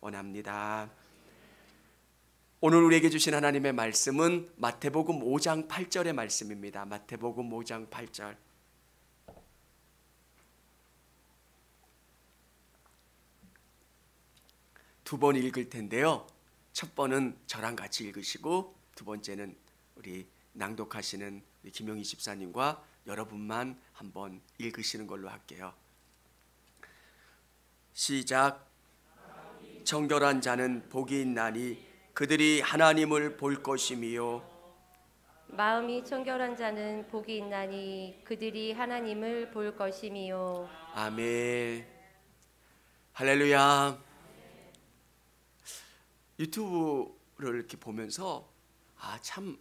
원합니다. 오늘 우리에게 주신 하나님의 말씀은 마태복음 5장 8절의 말씀입니다. 마태복음 5장 8절. 두 번 읽을 텐데요. 첫 번은 저랑 같이 읽으시고 두 번째는 우리 낭독하시는 우리 김용희 집사님과 여러분만 한번 읽으시는 걸로 할게요. 시작. 청결한 자는 복이 있나니 그들이 하나님을 볼 것이미요. 마음이 청결한 자는 복이 있나니 그들이 하나님을 볼 것이미요. 아멘. 할렐루야. 유튜브를 이렇게 보면서 참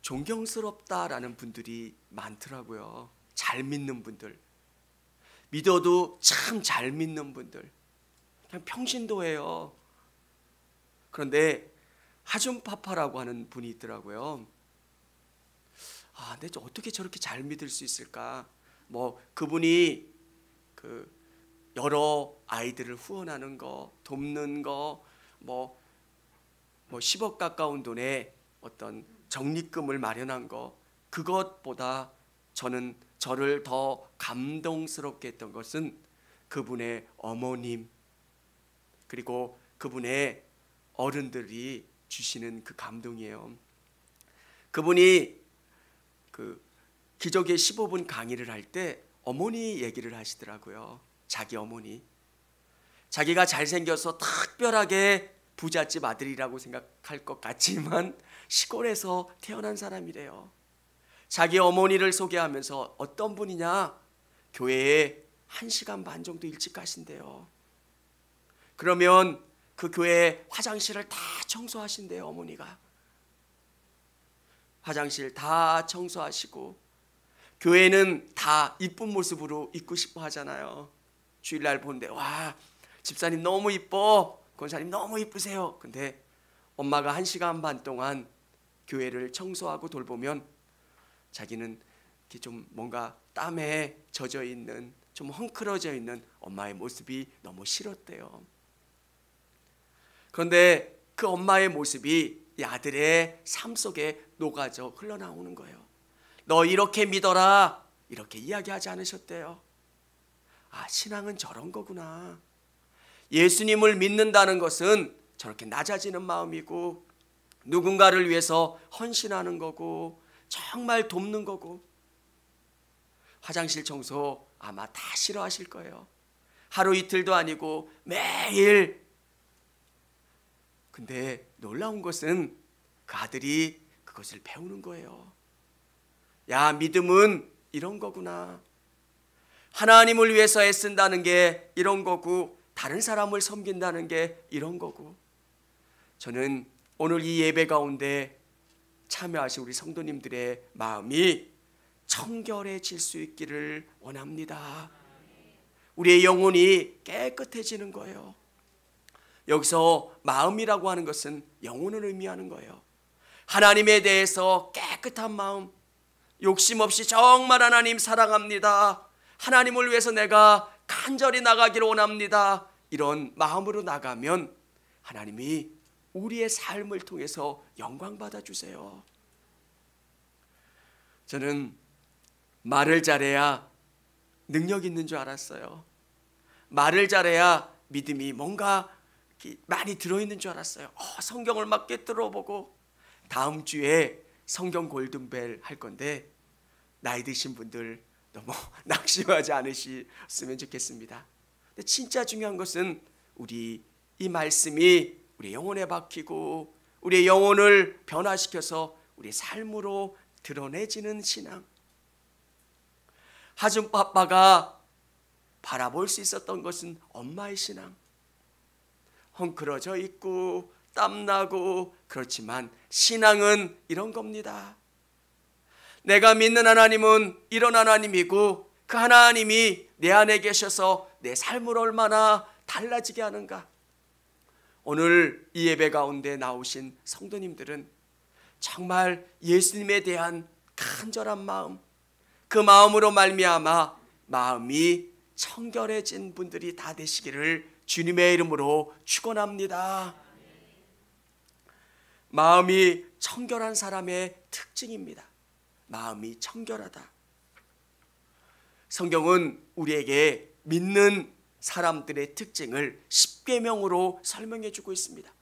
존경스럽다라는 분들이 많더라고요. 잘 믿는 분들, 믿어도 참 잘 믿는 분들, 그냥 평신도예요. 그런데 하준파파라고 하는 분이 있더라고요. 근데 어떻게 저렇게 잘 믿을 수 있을까? 그분이 여러 아이들을 후원하는 거, 돕는 거, 10억 가까운 돈에 어떤 적립금을 마련한 거, 그것보다 저를 더 감동스럽게 했던 것은 그분의 어머님, 그리고 그분의 어른들이 주시는 그 감동이에요. 그분이 기적의 15분 강의를 할 때 어머니 얘기를 하시더라고요. 자기 어머니. 자기가 잘생겨서 특별하게 부잣집 아들이라고 생각할 것 같지만 시골에서 태어난 사람이래요. 자기 어머니를 소개하면서 어떤 분이냐? 교회에 1시간 반 정도 일찍 가신대요. 그러면 그 교회 화장실을 다 청소하신대요. 어머니가 화장실 다 청소하시고, 교회는 다 이쁜 모습으로 있고 싶어 하잖아요. 주일날 보는데 와, 집사님 너무 이뻐, 권사님 너무 이쁘세요. 근데 엄마가 1시간 반 동안 교회를 청소하고 돌보면 자기는 이렇게 좀 뭔가 땀에 젖어 있는, 좀 헝클어져 있는 엄마의 모습이 너무 싫었대요. 그런데 그 엄마의 모습이 이 아들의 삶 속에 녹아져 흘러나오는 거예요. 너 이렇게 믿어라, 이렇게 이야기하지 않으셨대요. 신앙은 저런 거구나. 예수님을 믿는다는 것은 저렇게 낮아지는 마음이고, 누군가를 위해서 헌신하는 거고, 정말 돕는 거고. 화장실 청소 아마 다 싫어하실 거예요. 하루 이틀도 아니고 매일. 근데 놀라운 것은 그 아들이 그것을 배우는 거예요. 야, 믿음은 이런 거구나. 하나님을 위해서 애쓴다는 게 이런 거고, 다른 사람을 섬긴다는 게 이런 거고. 저는 오늘 이 예배 가운데 참여하신 우리 성도님들의 마음이 청결해질 수 있기를 원합니다. 우리의 영혼이 깨끗해지는 거예요. 여기서 마음이라고 하는 것은 영혼을 의미하는 거예요. 하나님에 대해서 깨끗한 마음, 욕심 없이 정말 하나님 사랑합니다, 하나님을 위해서 내가 간절히 나가기를 원합니다, 이런 마음으로 나가면 하나님이 우리의 삶을 통해서 영광 받아주세요. 저는 말을 잘해야 능력 있는 줄 알았어요. 말을 잘해야 믿음이 뭔가 많이 들어있는 줄 알았어요. 성경을 막 꿰뚫어보고, 다음 주에 성경 골든벨 할 건데 나이 드신 분들 너무 낙심하지 않으셨으면 좋겠습니다. 근데 진짜 중요한 것은 우리 이 말씀이 우리 영혼에 박히고 우리의 영혼을 변화시켜서 우리 삶으로 드러내지는 신앙. 하준빠빠가 바라볼 수 있었던 것은 엄마의 신앙. 헝클어져 있고 땀나고, 그렇지만 신앙은 이런 겁니다. 내가 믿는 하나님은 이런 하나님이고, 그 하나님이 내 안에 계셔서 내 삶을 얼마나 달라지게 하는가. 오늘 이 예배 가운데 나오신 성도님들은 정말 예수님에 대한 간절한 마음, 그 마음으로 말미암아 마음이 청결해진 분들이 다 되시기를 주님의 이름으로 축원합니다. 마음이 청결한 사람의 특징입니다. 마음이 청결하다. 성경은 우리에게 믿는 사람들의 특징을 십계명으로 설명해 주고 있습니다.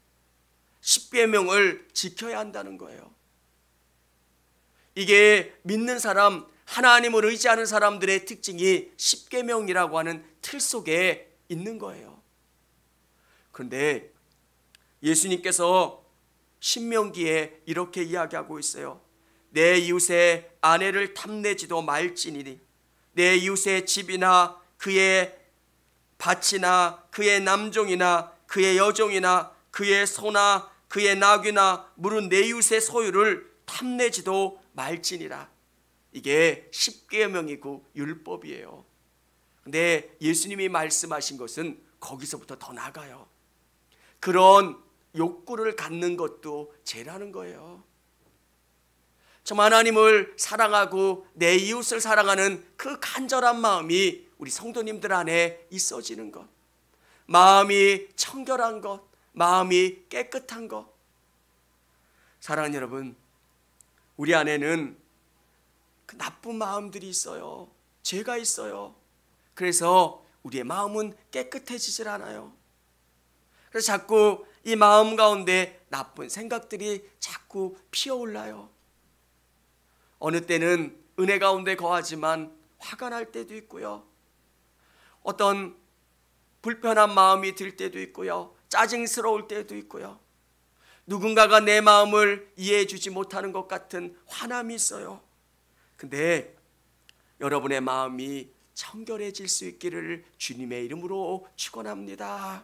십계명을 지켜야 한다는 거예요. 이게 믿는 사람, 하나님을 의지하는 사람들의 특징이 십계명이라고 하는 틀 속에 있는 거예요. 그런데 예수님께서 신명기에 이렇게 이야기하고 있어요. 내 이웃의 아내를 탐내지도 말지니니 내 이웃의 집이나 그의 밭이나 그의 남종이나 그의 여종이나 그의 소나 그의 나귀나 물은 내 이웃의 소유를 탐내지도 말지니라. 이게 십계명이고 율법이에요. 근데 예수님이 말씀하신 것은 거기서부터 더 나가요. 그런 욕구를 갖는 것도 죄라는 거예요. 참 하나님을 사랑하고 내 이웃을 사랑하는 그 간절한 마음이 우리 성도님들 안에 있어지는 것, 마음이 청결한 것, 마음이 깨끗한 것. 사랑하는 여러분, 우리 안에는 그 나쁜 마음들이 있어요. 죄가 있어요. 그래서 우리의 마음은 깨끗해지질 않아요. 그래서 자꾸 이 마음 가운데 나쁜 생각들이 자꾸 피어올라요. 어느 때는 은혜 가운데 거하지만 화가 날 때도 있고요. 어떤 불편한 마음이 들 때도 있고요. 짜증스러울 때도 있고요. 누군가가 내 마음을 이해해 주지 못하는 것 같은 화남이 있어요. 근데 여러분의 마음이 청결해질 수 있기를 주님의 이름으로 축원합니다.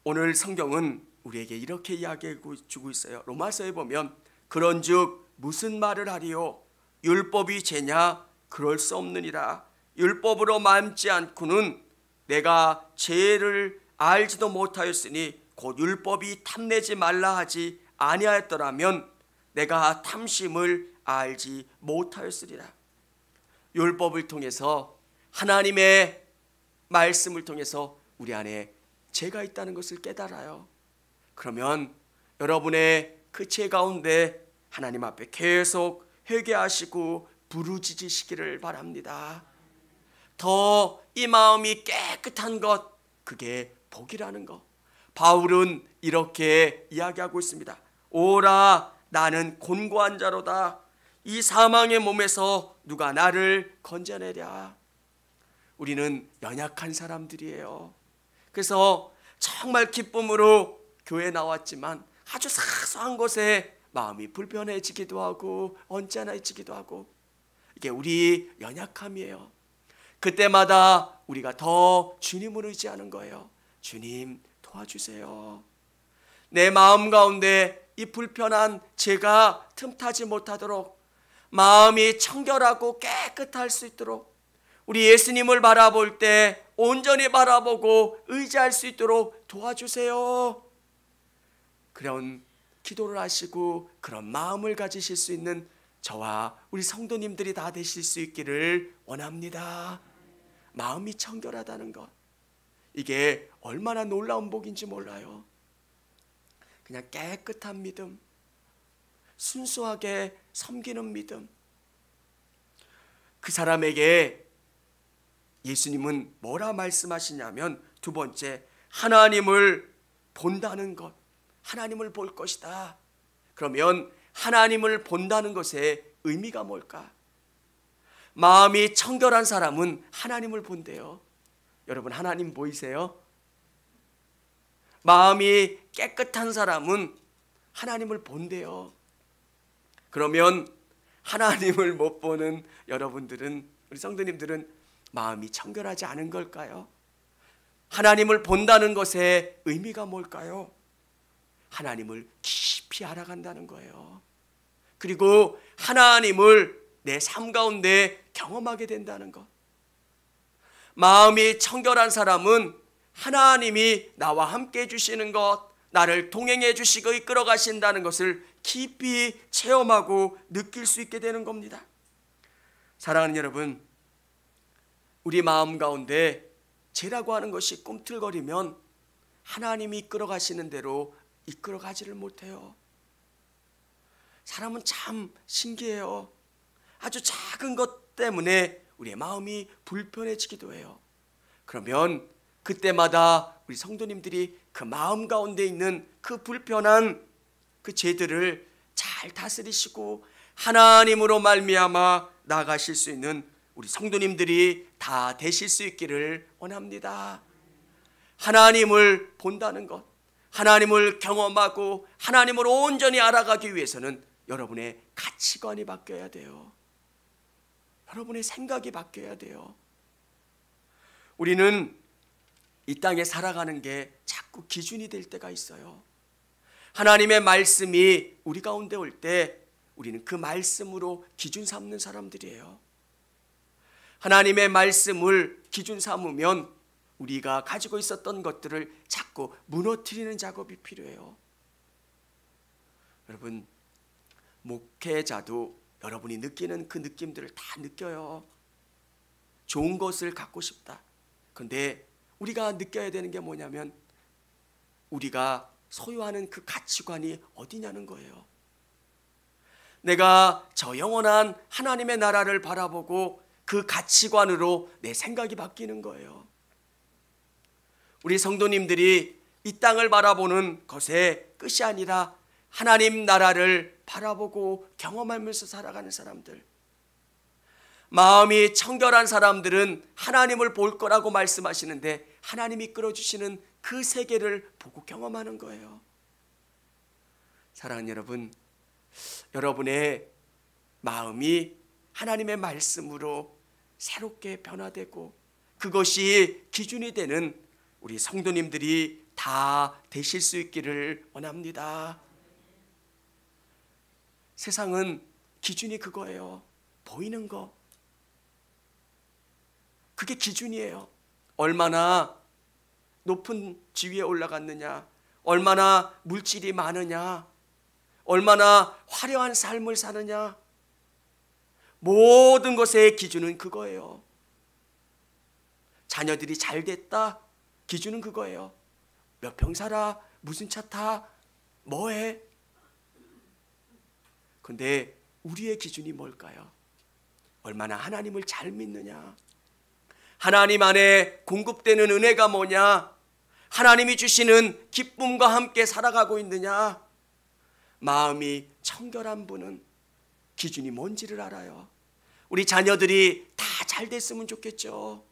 오늘 성경은 우리에게 이렇게 이야기해 주고 있어요. 로마서에 보면 그런즉 무슨 말을 하리요? 율법이 죄냐? 그럴 수 없느니라. 율법으로 마음지 않고는 내가 죄를 알지도 못하였으니 곧 율법이 탐내지 말라 하지 아니하였더라면 내가 탐심을 알지 못하였으리라. 율법을 통해서, 하나님의 말씀을 통해서 우리 안에 죄가 있다는 것을 깨달아요. 그러면 여러분의 그 죄 가운데 하나님 앞에 계속 회개하시고 부르짖으시기를 바랍니다. 더 이 마음이 깨끗한 것, 그게 복이라는 것. 바울은 이렇게 이야기하고 있습니다. 오라, 나는 곤고한 자로다. 이 사망의 몸에서 누가 나를 건져내랴. 우리는 연약한 사람들이에요. 그래서 정말 기쁨으로 교회에 나왔지만 아주 사소한 것에 마음이 불편해지기도 하고 언짢아지기도 하고, 이게 우리 연약함이에요. 그때마다 우리가 더 주님을 의지하는 거예요. 주님 도와주세요. 내 마음 가운데 이 불편한 죄가 틈타지 못하도록, 마음이 청결하고 깨끗할 수 있도록, 우리 예수님을 바라볼 때 온전히 바라보고 의지할 수 있도록 도와주세요. 그런 기도를 하시고 그런 마음을 가지실 수 있는 저와 우리 성도님들이 다 되실 수 있기를 원합니다. 마음이 청결하다는 것, 이게 얼마나 놀라운 복인지 몰라요. 그냥 깨끗한 믿음, 순수하게 섬기는 믿음. 그 사람에게 예수님은 뭐라 말씀하시냐면, 두 번째, 하나님을 본다는 것, 하나님을 볼 것이다. 그러면 하나님을 본다는 것의 의미가 뭘까? 마음이 청결한 사람은 하나님을 본대요. 여러분, 하나님 보이세요? 마음이 깨끗한 사람은 하나님을 본대요. 그러면 하나님을 못 보는 여러분들은, 우리 성도님들은 마음이 청결하지 않은 걸까요? 하나님을 본다는 것의 의미가 뭘까요? 하나님을 깊이 알아간다는 거예요. 그리고 하나님을 내 삶 가운데 경험하게 된다는 것. 마음이 청결한 사람은 하나님이 나와 함께 해주시는 것, 나를 동행해 주시고 이끌어 가신다는 것을 깊이 체험하고 느낄 수 있게 되는 겁니다. 사랑하는 여러분, 우리 마음 가운데 죄라고 하는 것이 꿈틀거리면 하나님이 이끌어 가시는 대로 이끌어 가지를 못해요. 사람은 참 신기해요. 아주 작은 것 때문에 우리의 마음이 불편해지기도 해요. 그러면 그때마다 우리 성도님들이 그 마음 가운데 있는 그 불편한 그 죄들을 잘 다스리시고 하나님으로 말미암아 나아가실 수 있는 우리 성도님들이 다 되실 수 있기를 원합니다. 하나님을 본다는 것, 하나님을 경험하고 하나님을 온전히 알아가기 위해서는 여러분의 가치관이 바뀌어야 돼요. 여러분의 생각이 바뀌어야 돼요. 우리는 이 땅에 살아가는 게 자꾸 기준이 될 때가 있어요. 하나님의 말씀이 우리 가운데 올 때 우리는 그 말씀으로 기준 삼는 사람들이에요. 하나님의 말씀을 기준 삼으면 우리가 가지고 있었던 것들을 자꾸 무너뜨리는 작업이 필요해요. 여러분, 목회자도 여러분이 느끼는 그 느낌들을 다 느껴요. 좋은 것을 갖고 싶다. 그런데 우리가 느껴야 되는 게 뭐냐면 우리가 소유하는 그 가치관이 어디냐는 거예요. 내가 저 영원한 하나님의 나라를 바라보고 그 가치관으로 내 생각이 바뀌는 거예요. 우리 성도님들이 이 땅을 바라보는 것의 끝이 아니라 하나님 나라를 바라보고 경험하면서 살아가는 사람들, 마음이 청결한 사람들은 하나님을 볼 거라고 말씀하시는데 하나님이 끌어주시는 그 세계를 보고 경험하는 거예요. 사랑하는 여러분, 여러분의 마음이 하나님의 말씀으로 새롭게 변화되고 그것이 기준이 되는 우리 성도님들이 다 되실 수 있기를 원합니다. 세상은 기준이 그거예요. 보이는 거. 그게 기준이에요. 얼마나 높은 지위에 올라갔느냐, 얼마나 물질이 많으냐, 얼마나 화려한 삶을 사느냐, 모든 것의 기준은 그거예요. 자녀들이 잘 됐다, 기준은 그거예요. 몇 평 살아, 무슨 차 타, 뭐해? 근데 우리의 기준이 뭘까요? 얼마나 하나님을 잘 믿느냐, 하나님 안에 공급되는 은혜가 뭐냐, 하나님이 주시는 기쁨과 함께 살아가고 있느냐. 마음이 청결한 분은 기준이 뭔지를 알아요. 우리 자녀들이 다 잘 됐으면 좋겠죠.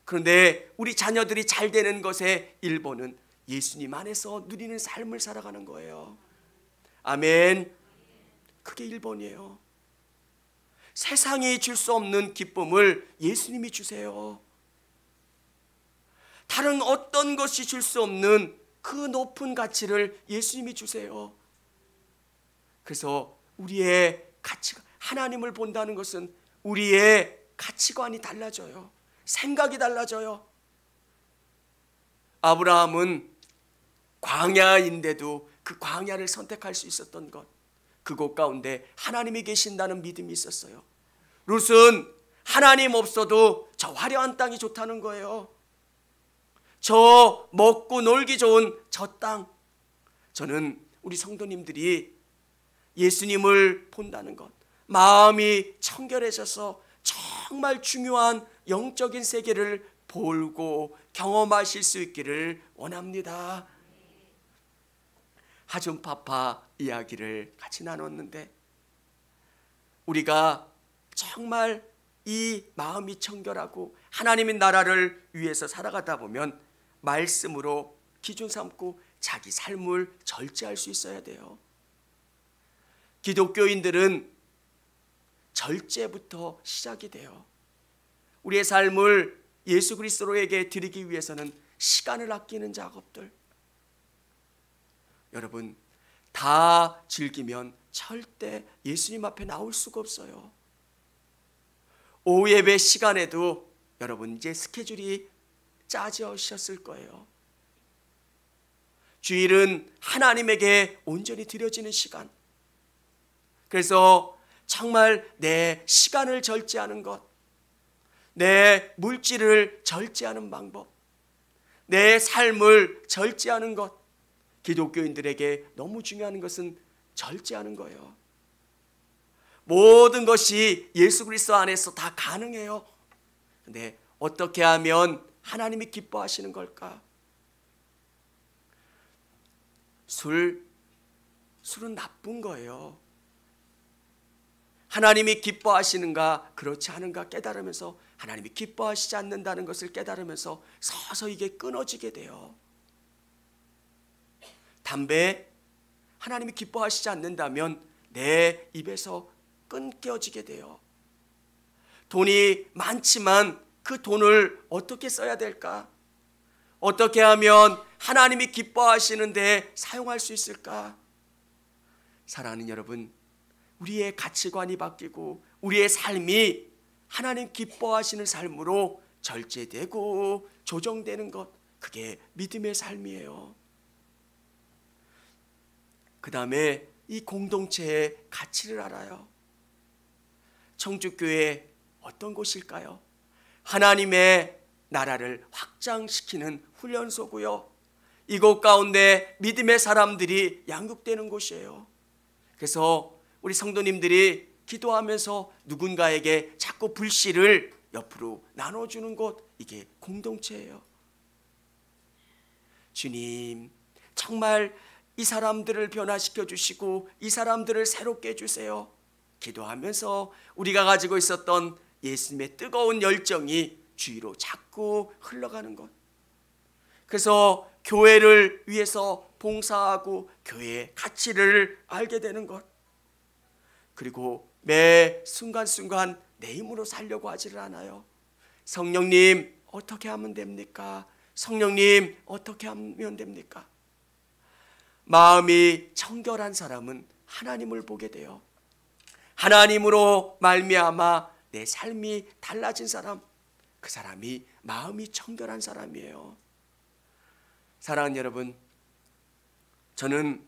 그런데 우리 자녀들이 잘 되는 것의 일본은 예수님 안에서 누리는 삶을 살아가는 거예요. 아멘. 그게 1번이에요. 세상이 줄 수 없는 기쁨을 예수님이 주세요. 다른 어떤 것이 줄 수 없는 그 높은 가치를 예수님이 주세요. 그래서 우리의 가치가, 하나님을 본다는 것은 우리의 가치관이 달라져요. 생각이 달라져요. 아브라함은 광야인데도 그 광야를 선택할 수 있었던 것, 그곳 가운데 하나님이 계신다는 믿음이 있었어요. 룻은 하나님 없어도 저 화려한 땅이 좋다는 거예요. 저 먹고 놀기 좋은 저 땅. 저는 우리 성도님들이 예수님을 본다는 것, 마음이 청결해져서 정말 중요한 영적인 세계를 보고 경험하실 수 있기를 원합니다. 하준파파 이야기를 같이 나눴는데 우리가 정말 이 마음이 청결하고 하나님의 나라를 위해서 살아가다 보면 말씀으로 기준 삼고 자기 삶을 절제할 수 있어야 돼요. 기독교인들은 절제부터 시작이 돼요. 우리의 삶을 예수 그리스도에게 드리기 위해서는 시간을 아끼는 작업들. 여러분, 다 즐기면 절대 예수님 앞에 나올 수가 없어요. 오후 예배 시간에도 여러분 이제 스케줄이 짜져졌을 거예요. 주일은 하나님에게 온전히 드려지는 시간. 그래서 정말 내 시간을 절제하는 것, 내 물질을 절제하는 방법, 내 삶을 절제하는 것, 기독교인들에게 너무 중요한 것은 절제하는 거예요. 모든 것이 예수 그리스도 안에서 다 가능해요. 근데 어떻게 하면 하나님이 기뻐하시는 걸까? 술은 나쁜 거예요. 하나님이 기뻐하시는가 그렇지 않은가 깨달으면서 하나님이 기뻐하시지 않는다는 것을 깨달으면서 서서히 이게 끊어지게 돼요. 담배, 하나님이 기뻐하시지 않는다면 내 입에서 끊겨지게 돼요. 돈이 많지만 그 돈을 어떻게 써야 될까? 어떻게 하면 하나님이 기뻐하시는데 사용할 수 있을까? 사랑하는 여러분, 우리의 가치관이 바뀌고 우리의 삶이 하나님 기뻐하시는 삶으로 절제되고 조정되는 것, 그게 믿음의 삶이에요. 그 다음에 이 공동체의 가치를 알아요. 청주교회 어떤 곳일까요? 하나님의 나라를 확장시키는 훈련소고요. 이곳 가운데 믿음의 사람들이 양육되는 곳이에요. 그래서 우리 성도님들이 기도하면서 누군가에게 자꾸 불씨를 옆으로 나눠주는 곳, 이게 공동체예요. 주님, 정말 이 사람들을 변화시켜 주시고 이 사람들을 새롭게 해주세요. 기도하면서 우리가 가지고 있었던 예수님의 뜨거운 열정이 주위로 자꾸 흘러가는 것. 그래서 교회를 위해서 봉사하고 교회의 가치를 알게 되는 것. 그리고 매 순간순간 내 힘으로 살려고 하지를 않아요. 성령님 어떻게 하면 됩니까? 성령님 어떻게 하면 됩니까? 마음이 청결한 사람은 하나님을 보게 돼요. 하나님으로 말미암아 내 삶이 달라진 사람, 그 사람이 마음이 청결한 사람이에요. 사랑하는 여러분, 저는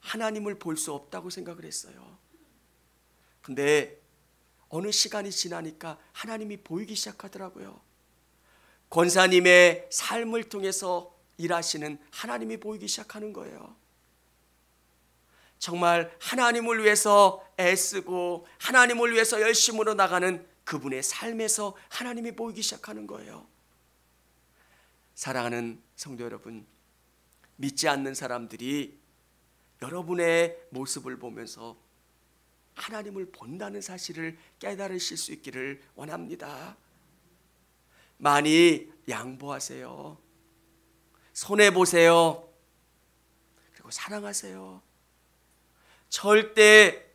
하나님을 볼 수 없다고 생각을 했어요. 근데 어느 시간이 지나니까 하나님이 보이기 시작하더라고요. 권사님의 삶을 통해서 일하시는 하나님이 보이기 시작하는 거예요. 정말 하나님을 위해서 애쓰고 하나님을 위해서 열심으로 나가는 그분의 삶에서 하나님이 보이기 시작하는 거예요. 사랑하는 성도 여러분, 믿지 않는 사람들이 여러분의 모습을 보면서 하나님을 본다는 사실을 깨달으실 수 있기를 원합니다. 많이 양보하세요. 손해보세요. 그리고 사랑하세요. 절대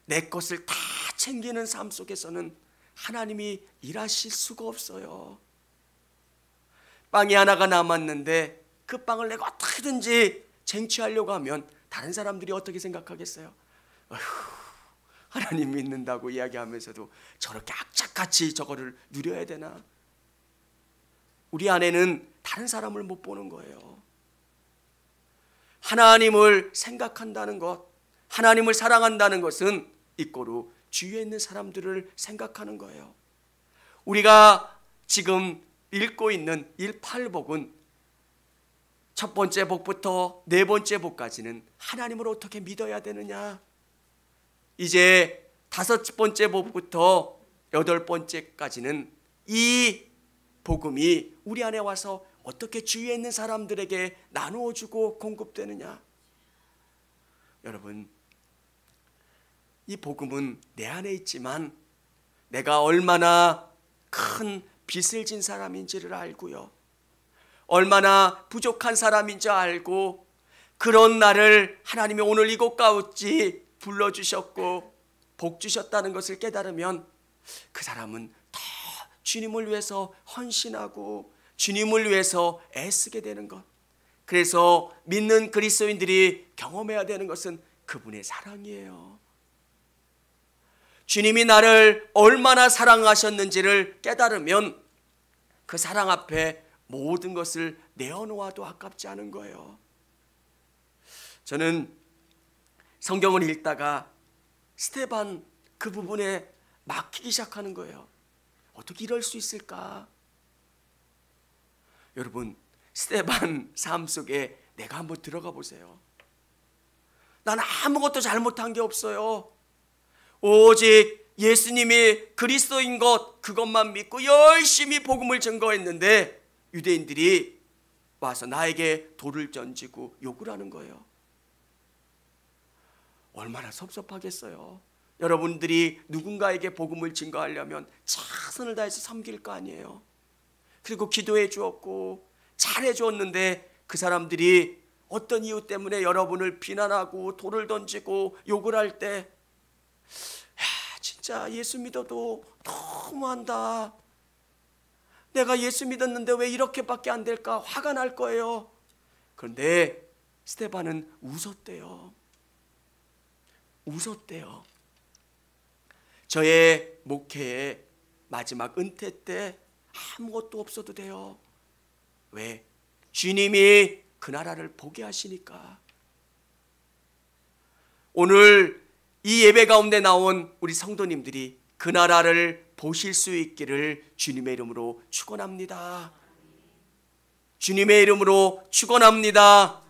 내 것을 다 챙기는 삶 속에서는 하나님이 일하실 수가 없어요. 빵이 하나가 남았는데 그 빵을 내가 어떻게든지 쟁취하려고 하면 다른 사람들이 어떻게 생각하겠어요? 어휴, 하나님 믿는다고 이야기하면서도 저렇게 악착같이 저거를 누려야 되나? 우리 안에는 다른 사람을 못 보는 거예요. 하나님을 생각한다는 것, 하나님을 사랑한다는 것은 이꼬로 주위에 있는 사람들을 생각하는 거예요. 우리가 지금 읽고 있는 1,8복은 첫 번째 복부터 네 번째 복까지는 하나님을 어떻게 믿어야 되느냐, 이제 다섯 번째 복부터 여덟 번째까지는 이 복음이 우리 안에 와서 어떻게 주위에 있는 사람들에게 나누어주고 공급되느냐. 여러분, 이 복음은 내 안에 있지만 내가 얼마나 큰 빚을 진 사람인지를 알고요, 얼마나 부족한 사람인지 알고 그런 나를 하나님이 오늘 이곳 가운데 불러주셨고 복 주셨다는 것을 깨달으면 그 사람은 더 주님을 위해서 헌신하고 주님을 위해서 애쓰게 되는 것. 그래서 믿는 그리스도인들이 경험해야 되는 것은 그분의 사랑이에요. 주님이 나를 얼마나 사랑하셨는지를 깨달으면 그 사랑 앞에 모든 것을 내어놓아도 아깝지 않은 거예요. 저는 성경을 읽다가 스데반 그 부분에 막히기 시작하는 거예요. 어떻게 이럴 수 있을까? 여러분, 스데반 삶 속에 내가 한번 들어가 보세요. 난 아무것도 잘못한 게 없어요. 오직 예수님이 그리스도인 것, 그것만 믿고 열심히 복음을 증거했는데 유대인들이 와서 나에게 돌을 던지고 욕을 하는 거예요. 얼마나 섭섭하겠어요. 여러분들이 누군가에게 복음을 증거하려면 최선을 다해서 섬길 거 아니에요. 그리고 기도해 주었고 잘해 주었는데 그 사람들이 어떤 이유 때문에 여러분을 비난하고 돌을 던지고 욕을 할 때 진짜 예수 믿어도 너무한다. 내가 예수 믿었는데 왜 이렇게밖에 안 될까? 화가 날 거예요. 그런데 스데반은 웃었대요. 웃었대요. 저의 목회의 마지막 은퇴 때 아무것도 없어도 돼요. 왜? 주님이 그 나라를 보게 하시니까. 오늘 이 예배 가운데 나온 우리 성도님들이 그 나라를 보실 수 있기를 주님의 이름으로 축원합니다. 주님의 이름으로 축원합니다.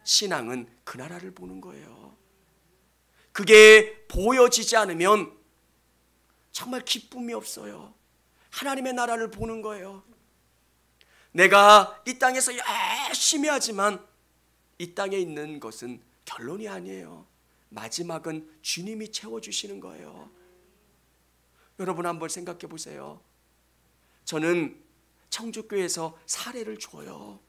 신앙은 그 나라를 보는 거예요. 그게 보여지지 않으면 정말 기쁨이 없어요. 하나님의 나라를 보는 거예요. 내가 이 땅에서 열심히 하지만 이 땅에 있는 것은 결론이 아니에요. 마지막은 주님이 채워주시는 거예요. 여러분 한번 생각해 보세요. 저는 청주교회에서 사례를 줘요.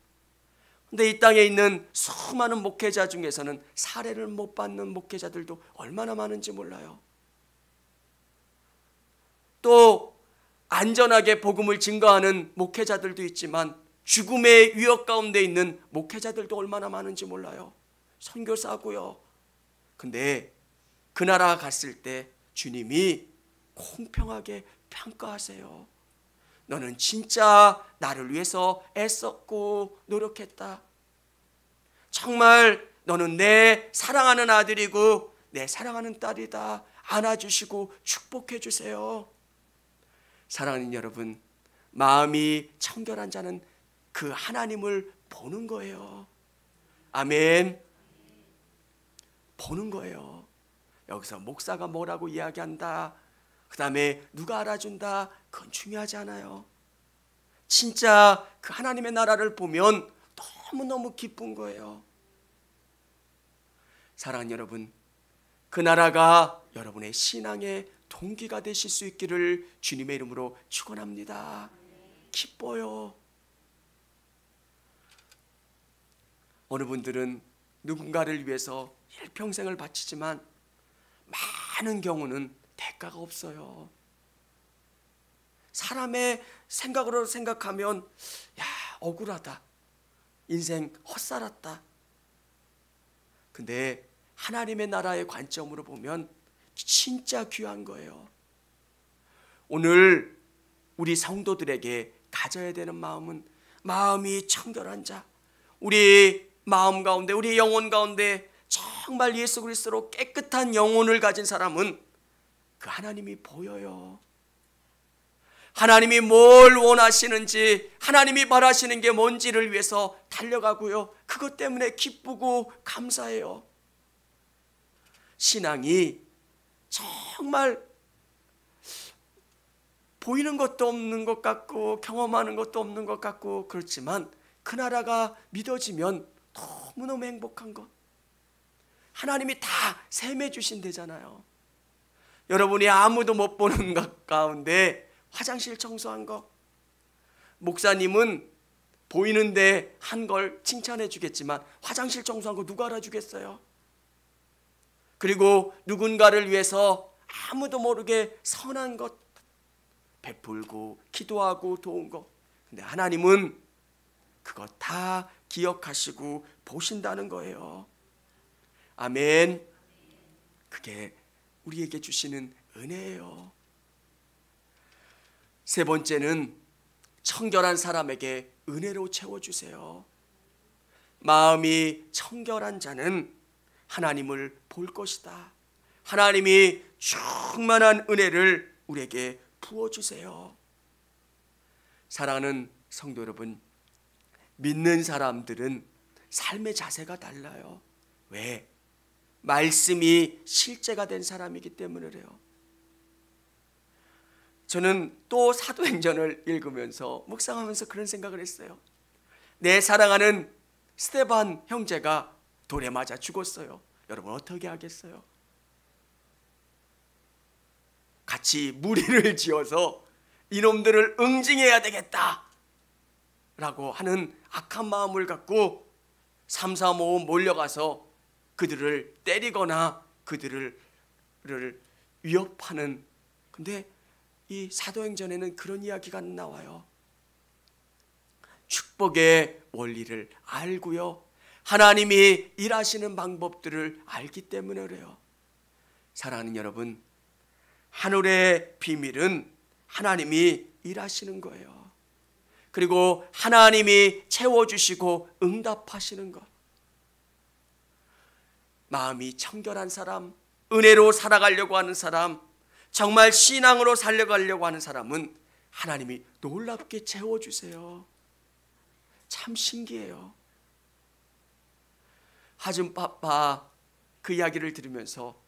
근데 이 땅에 있는 수많은 목회자 중에서는 사례를 못 받는 목회자들도 얼마나 많은지 몰라요. 또 안전하게 복음을 증거하는 목회자들도 있지만 죽음의 위협 가운데 있는 목회자들도 얼마나 많은지 몰라요. 선교사고요. 근데 그 나라 갔을 때 주님이 공평하게 평가하세요. 너는 진짜 나를 위해서 애썼고 노력했다. 정말 너는 내 사랑하는 아들이고 내 사랑하는 딸이다. 안아주시고 축복해 주세요. 사랑하는 여러분, 마음이 청결한 자는 그 하나님을 보는 거예요. 아멘. 보는 거예요. 여기서 목사가 뭐라고 이야기한다, 그 다음에 누가 알아준다, 그건 중요하지 않아요. 진짜 그 하나님의 나라를 보면 너무너무 기쁜 거예요. 사랑하는 여러분, 그 나라가 여러분의 신앙의 동기가 되실 수 있기를 주님의 이름으로 축원합니다. 기뻐요. 어느 분들은 누군가를 위해서 일평생을 바치지만 많은 경우는 대가가 없어요. 사람의 생각으로 생각하면 억울하다, 인생 헛살았다. 근데 하나님의 나라의 관점으로 보면 진짜 귀한 거예요. 오늘 우리 성도들에게 가져야 되는 마음은 마음이 청결한 자, 우리 마음 가운데, 우리 영혼 가운데 정말 예수 그리스도로 깨끗한 영혼을 가진 사람은 그 하나님이 보여요. 하나님이 뭘 원하시는지, 하나님이 바라시는 게 뭔지를 위해서 달려가고요. 그것 때문에 기쁘고 감사해요. 신앙이 정말 보이는 것도 없는 것 같고 경험하는 것도 없는 것 같고 그렇지만 그 나라가 믿어지면 너무너무 행복한 것. 하나님이 다 셈해 주신대잖아요. 여러분이 아무도 못 보는 것 가운데 화장실 청소한 거, 목사님은 보이는데 한 걸 칭찬해 주겠지만 화장실 청소한 거 누가 알아주겠어요? 그리고 누군가를 위해서 아무도 모르게 선한 것 베풀고 기도하고 도운 것, 근데 하나님은 그거 다 기억하시고 보신다는 거예요. 아멘. 그게 우리에게 주시는 은혜예요. 세 번째는 청결한 사람에게 은혜로 채워주세요. 마음이 청결한 자는 하나님을 볼 것이다. 하나님이 충만한 은혜를 우리에게 부어주세요. 사랑하는 성도 여러분, 믿는 사람들은 삶의 자세가 달라요. 왜? 말씀이 실제가 된 사람이기 때문에 그래요. 저는 또 사도행전을 읽으면서 묵상하면서 그런 생각을 했어요. 내 사랑하는 스데반 형제가 돌에 맞아 죽었어요. 여러분 어떻게 하겠어요? 같이 무리를 지어서 이놈들을 응징해야 되겠다 라고 하는 악한 마음을 갖고 3, 4, 5 몰려가서 그들을 때리거나 그들을 위협하는, 근데 이 사도행전에는 그런 이야기가 나와요. 축복의 원리를 알고요, 하나님이 일하시는 방법들을 알기 때문에 그래요. 사랑하는 여러분, 하늘의 비밀은 하나님이 일하시는 거예요. 그리고 하나님이 채워주시고 응답하시는 것. 마음이 청결한 사람, 은혜로 살아가려고 하는 사람, 정말 신앙으로 살려가려고 하는 사람은 하나님이 놀랍게 채워주세요. 참 신기해요. 하준빠빠 그 이야기를 들으면서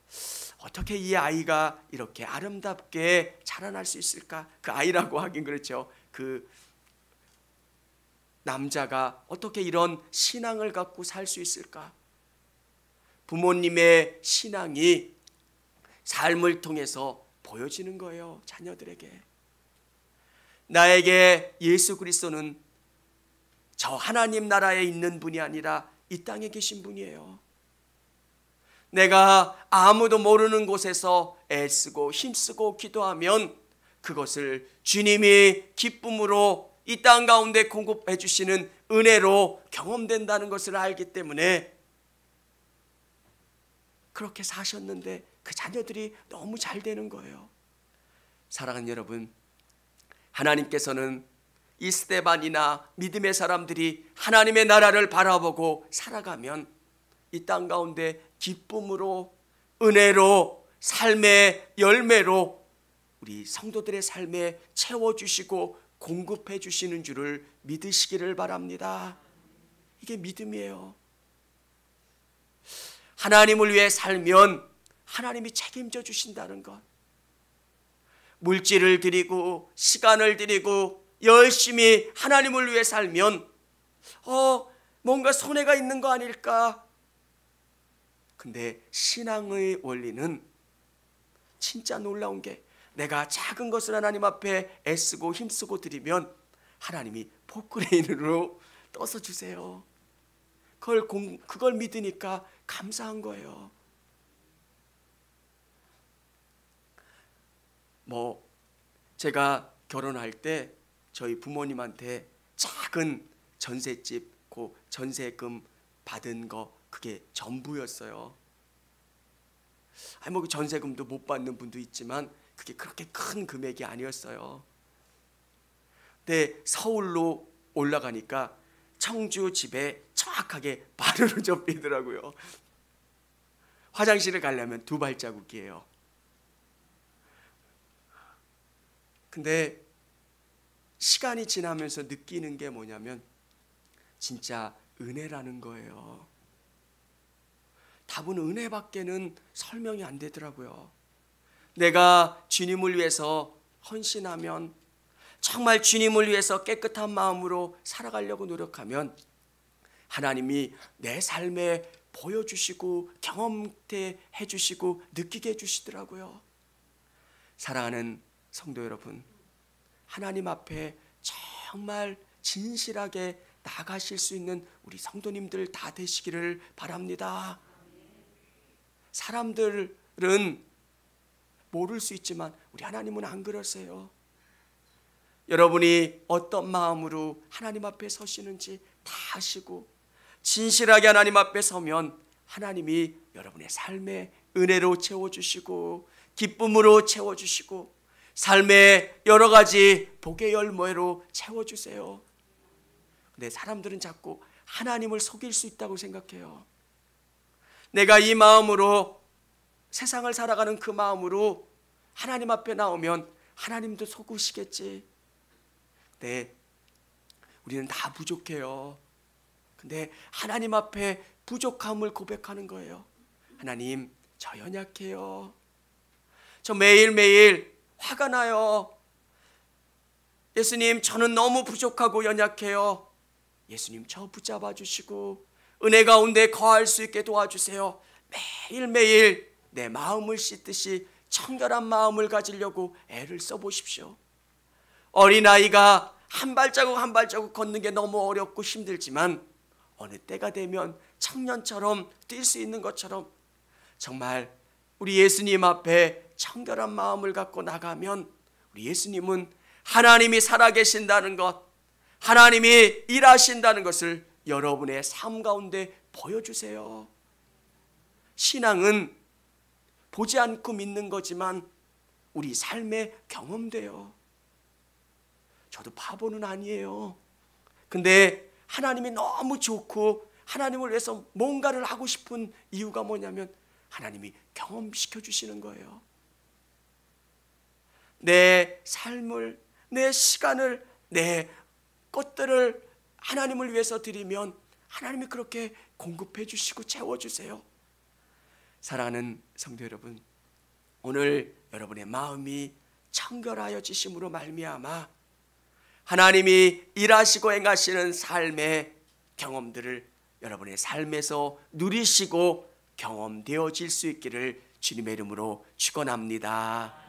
어떻게 이 아이가 이렇게 아름답게 자라날 수 있을까? 그 아이라고 하긴 그렇죠. 그 남자가 어떻게 이런 신앙을 갖고 살 수 있을까? 부모님의 신앙이 삶을 통해서 보여지는 거예요. 자녀들에게. 나에게 예수 그리스도는 저 하나님 나라에 있는 분이 아니라 이 땅에 계신 분이에요. 내가 아무도 모르는 곳에서 애쓰고 힘쓰고 기도하면 그것을 주님이 기쁨으로 이 땅 가운데 공급해 주시는 은혜로 경험된다는 것을 알기 때문에 그렇게 사셨는데 그 자녀들이 너무 잘 되는 거예요. 사랑하는 여러분, 하나님께서는 이 스데반이나 믿음의 사람들이 하나님의 나라를 바라보고 살아가면 이 땅 가운데 기쁨으로, 은혜로, 삶의 열매로 우리 성도들의 삶에 채워주시고 공급해 주시는 줄을 믿으시기를 바랍니다. 이게 믿음이에요. 하나님을 위해 살면 하나님이 책임져 주신다는 것. 물질을 드리고 시간을 드리고 열심히 하나님을 위해 살면 뭔가 손해가 있는 거 아닐까? 근데 신앙의 원리는 진짜 놀라운 게, 내가 작은 것을 하나님 앞에 애쓰고 힘쓰고 드리면 하나님이 포크레인으로 떠서 주세요. 그걸 믿으니까 감사한 거예요. 제가 결혼할 때 저희 부모님한테 작은 전셋집, 그 전세금 받은 거 그게 전부였어요. 전세금도 못 받는 분도 있지만 그게 그렇게 큰 금액이 아니었어요. 근데 서울로 올라가니까 청주 집에 정확하게 반으로 접히더라고요. 화장실을 가려면 2발자국이에요. 근데 시간이 지나면서 느끼는 게 뭐냐면 진짜 은혜라는 거예요. 답은 은혜밖에는 설명이 안 되더라고요. 내가 주님을 위해서 헌신하면, 정말 주님을 위해서 깨끗한 마음으로 살아가려고 노력하면 하나님이 내 삶에 보여주시고 경험해 주시고 느끼게 해주시더라고요. 사랑하는 성도 여러분, 하나님 앞에 정말 진실하게 나가실 수 있는 우리 성도님들 다 되시기를 바랍니다. 사람들은 모를 수 있지만 우리 하나님은 안 그러세요. 여러분이 어떤 마음으로 하나님 앞에 서시는지 다 아시고, 진실하게 하나님 앞에 서면 하나님이 여러분의 삶에 은혜로 채워주시고 기쁨으로 채워주시고 삶의 여러 가지 복의 열매로 채워주세요. 근데 사람들은 자꾸 하나님을 속일 수 있다고 생각해요. 내가 이 마음으로 세상을 살아가는 그 마음으로 하나님 앞에 나오면 하나님도 속으시겠지. 네, 우리는 다 부족해요. 근데 하나님 앞에 부족함을 고백하는 거예요. 하나님, 저 연약해요. 저 매일매일 화가 나요. 예수님, 저는 너무 부족하고 연약해요. 예수님, 저 붙잡아 주시고 은혜 가운데 거할 수 있게 도와주세요. 매일매일 내 마음을 씻듯이 청결한 마음을 가지려고 애를 써보십시오. 어린아이가 한 발자국 한 발자국 걷는 게 너무 어렵고 힘들지만 어느 때가 되면 청년처럼 뛸 수 있는 것처럼 정말 우리 예수님 앞에 청결한 마음을 갖고 나가면 우리 예수님은 하나님이 살아계신다는 것, 하나님이 일하신다는 것을 여러분의 삶 가운데 보여주세요. 신앙은 보지 않고 믿는 거지만 우리 삶에 경험돼요. 저도 바보는 아니에요. 근데 하나님이 너무 좋고 하나님을 위해서 뭔가를 하고 싶은 이유가 뭐냐면 하나님이 경험시켜 주시는 거예요. 내 삶을, 내 시간을, 내 것들을 하나님을 위해서 드리면 하나님이 그렇게 공급해 주시고 채워주세요. 사랑하는 성도 여러분, 오늘 여러분의 마음이 청결하여지심으로 말미암아 하나님이 일하시고 행하시는 삶의 경험들을 여러분의 삶에서 누리시고 경험되어질 수 있기를 주님의 이름으로 축원합니다.